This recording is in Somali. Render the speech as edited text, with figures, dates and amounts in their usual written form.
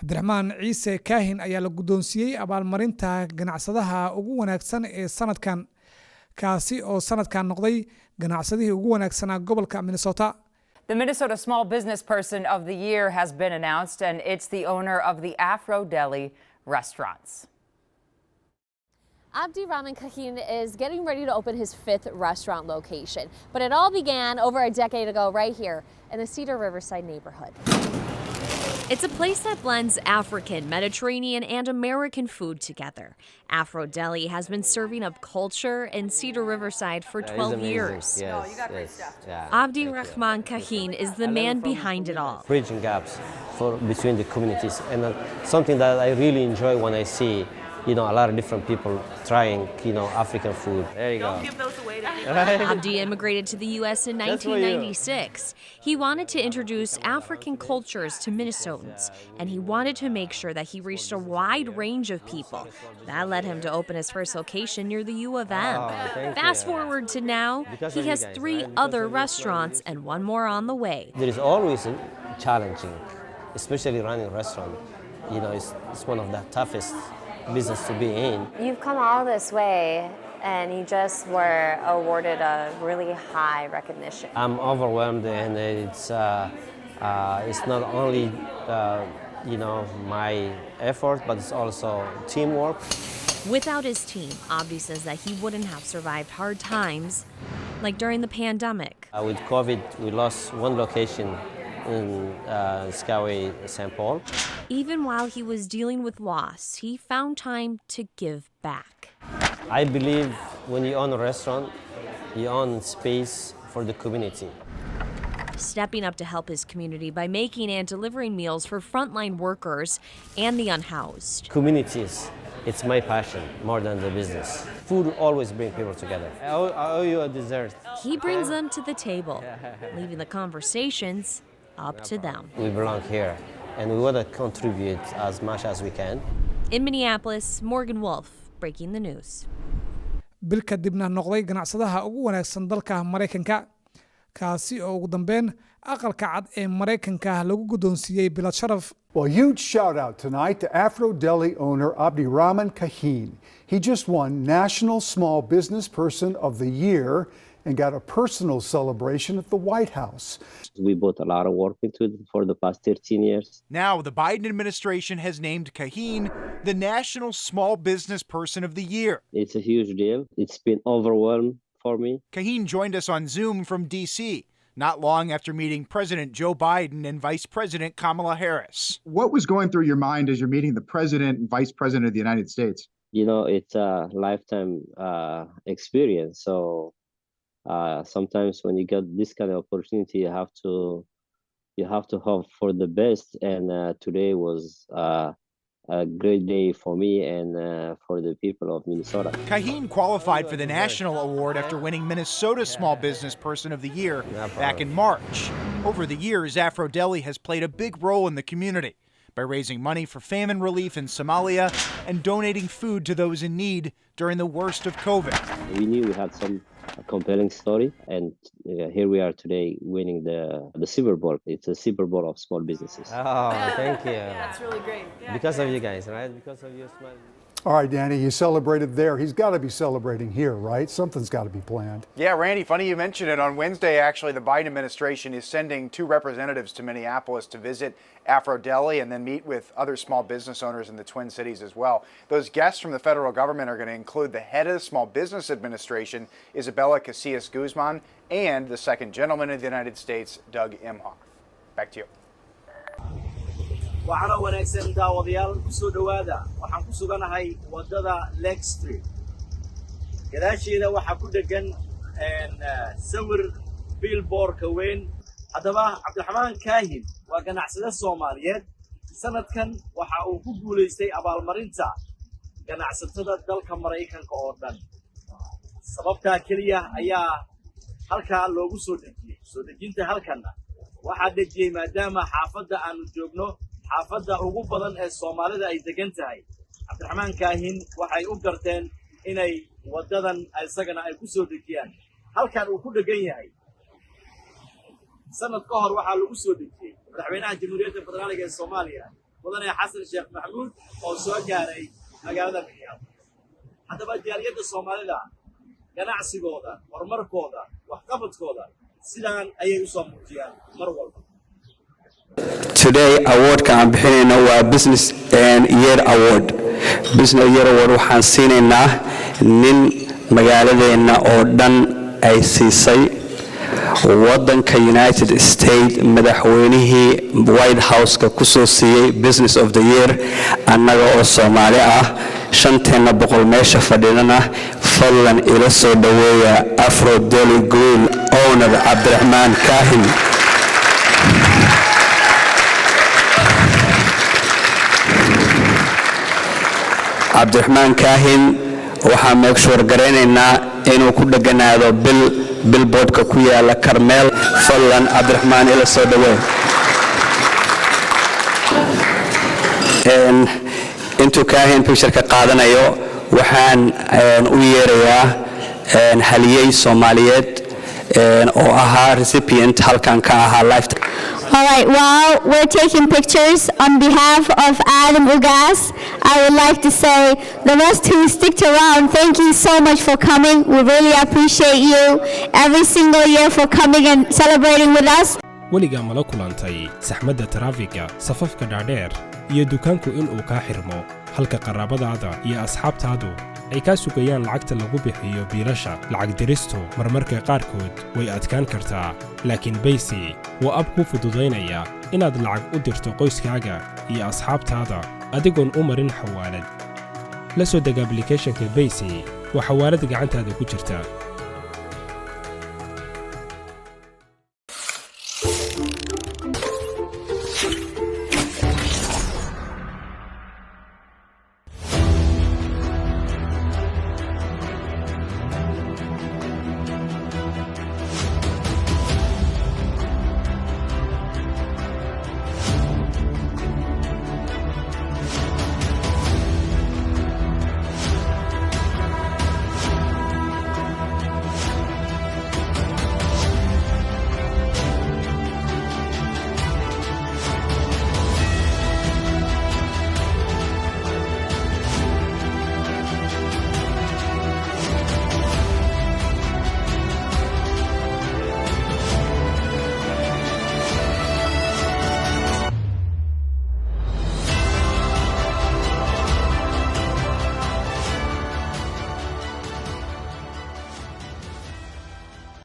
Abdirahman Kahin ayaa la guddoonsiiyey abaalmarinta ganacsadaha ugu wanaagsan ee sanadkan kaasi oo sanadkan noqday ganacsadihii ugu wanaagsanaa gobolka Minnesota. The Minnesota Small Business Person of the Year has been announced, and it's the owner of the Afro Deli restaurants. Abdirahman Kahin is getting ready to open his 5th restaurant location, but it all began over a decade ago right here in the Cedar Riverside neighborhood. It's a place that blends African, Mediterranean, and American food together. Afro Deli has been serving up culture in Cedar Riverside for 12 years. Yes, you got great stuff. Yeah, Abdirahman Kahin is the man behind it all. Bridging gaps between the communities, and something that I really enjoy when I see, a lot of different people trying, African food. There you go. Don't give those away to me. Abdi immigrated to the U.S. in 1996. He wanted to introduce African cultures to Minnesotans, and he wanted to make sure that he reached a wide range of people. That led him to open his first location near the U of M. Fast forward to now, he has 3 other restaurants and 1 more on the way. There is always challenging, especially running a restaurant. It's one of the toughest business to be in. You've come all this way, and you just were awarded a really high recognition. I'm overwhelmed, and it's not only my effort, but it's also teamwork. Without his team, Abdi says that he wouldn't have survived hard times, like during the pandemic. With COVID, we lost 1 location in Skyway, St. Paul. Even while he was dealing with loss, he found time to give back. I believe when you own a restaurant, you own space for the community. Stepping up to help his community by making and delivering meals for frontline workers and the unhoused. Communities, it's my passion more than the business. Food always brings people together. I owe you a dessert. He brings them to the table, leaving the conversations up to them. We belong here, and we want to contribute as much as we can. In Minneapolis, Morgan Wolf, breaking the news. bil kadibna noqday ganacsadaha ugu wanaagsan dalka Mareykanka kaasi oo ugu dambeyn aqalka cad ee Mareykanka lagu guddoonsiiyey bilad sharaf. Well, huge shout out tonight to Afro Deli owner Abdirahman Kahin. He just won National Small Business Person of the Year and got a personal celebration at the White House. We put a lot of work into it for the past 13 years. Now, the Biden administration has named Kahin the National Small Business Person of the Year. It's a huge deal. It's been overwhelmed for me. Kahin joined us on Zoom from D.C., not long after meeting President Joe Biden and Vice President Kamala Harris. What was going through your mind as you're meeting the President and Vice President of the United States? It's a lifetime experience. So sometimes when you get this kind of opportunity, you have to hope for the best. And today was a great day for me and for the people of Minnesota. Kahin qualified for the national award after winning Minnesota's Small Business Person of the Year back in March. Over the years, Afro Deli has played a big role in the community by raising money for famine relief in Somalia and donating food to those in need during the worst of COVID. We knew we had some compelling story, and here we are today winning the Super Bowl. It's a Super Bowl of small businesses. Oh, thank you. Yeah, that's really great. Yeah, because of you guys, right? Because of your smile. All right, Danny, you celebrated there. He's got to be celebrating here, right? Something's got to be planned. Yeah, Randy, funny you mentioned it. On Wednesday, actually, the Biden administration is sending 2 representatives to Minneapolis to visit Afro Deli and then meet with other small business owners in the Twin Cities as well. Those guests from the federal government are going to include the head of the Small Business Administration, Isabella Casillas-Guzman, and the second gentleman of the United States, Doug Emhoff. Back to you. waxaana wanaagsan daawadayaal ku soo dhawaada waxaan ku suganahay wadada Lake Street gadaasheeda waxa ku dhagan sawir billboard-ka weyn hadaba Abdirahman Kahin waa ganacsade Soomaaliyeed sanadkan waxa uu ku guuleystay abaalmarinta ganacsatada dalka Mareykanka oo dhan sababta kaliya ayaa halka loogu soo dejiyay soo dejinta halkana waxa dejiyay maadaama xaafadda aanu joogno xaafadda ugu badan ee Soomaalida ay degan tahay Abdirahman Kahin waxay u garteen inay wadadan isagana ay ku soo dejiyaan halkan uu ku dhagan yahay sanad ka hor waxa lagu soo dejiyay madaxweynaha Jamhuuriyadda Federaalka ee Soomaaliya mudane xasan sheekh maxamuud oo soo gaaray magaalada Minneapolis. haddaba jaaliyadda Soomaalida ganacsigooda horumarkooda waxqabadkooda sidaan ayay u soo muujiyaan mar walba. Today award ka aan bixinayno waa Business Year Award. Business Year Award waxaan siinaynaa nin magaaladeena oo dhan ay siisay waddanka United States madaxweynihii White House-ka ku soo siiyay Business of the Year annaga oo Soomaali ah shanteena boqol meesha fadhidana fadlan ila soo dhaweeya Afro Deli Grill owner Abdirahman Kahin. Abdirahman Kahin waxaan make sure garanaynaa inuu ku dhaganaado billboardka ku yaala Carmel fadlan Abdirahman ila soo dhaweey. intuu Kahin picture ka qaadanayo waxaan u yeerayaa haliyey Soomaaliyeed oo ahaa recipient halkan ka ahaa lifetime. All right, while we're taking pictures, on behalf of Adam Ugas, I would like to say, the rest who sticked around, thank you so much for coming. We really appreciate you every single year for coming and celebrating with us. weligaa mala kulantay saxmadda taraafiga safafka dhaadheer iyo dukaanku inuu kaa xirmo halka qaraabadaada iyo asxaabtaadu ay kaa sugayaan lacagta lagu bixiyo biilasha lacag diristu marmarka qaarkood way adkaan kartaa laakiin Baysi waa ab ku fududaynaya inaad lacag u dirto qoyskaaga iyo asxaabtaada adigoon u marin xawaalad la soo deg applicationka Baysi waa xawaalad gacantaada ku jirta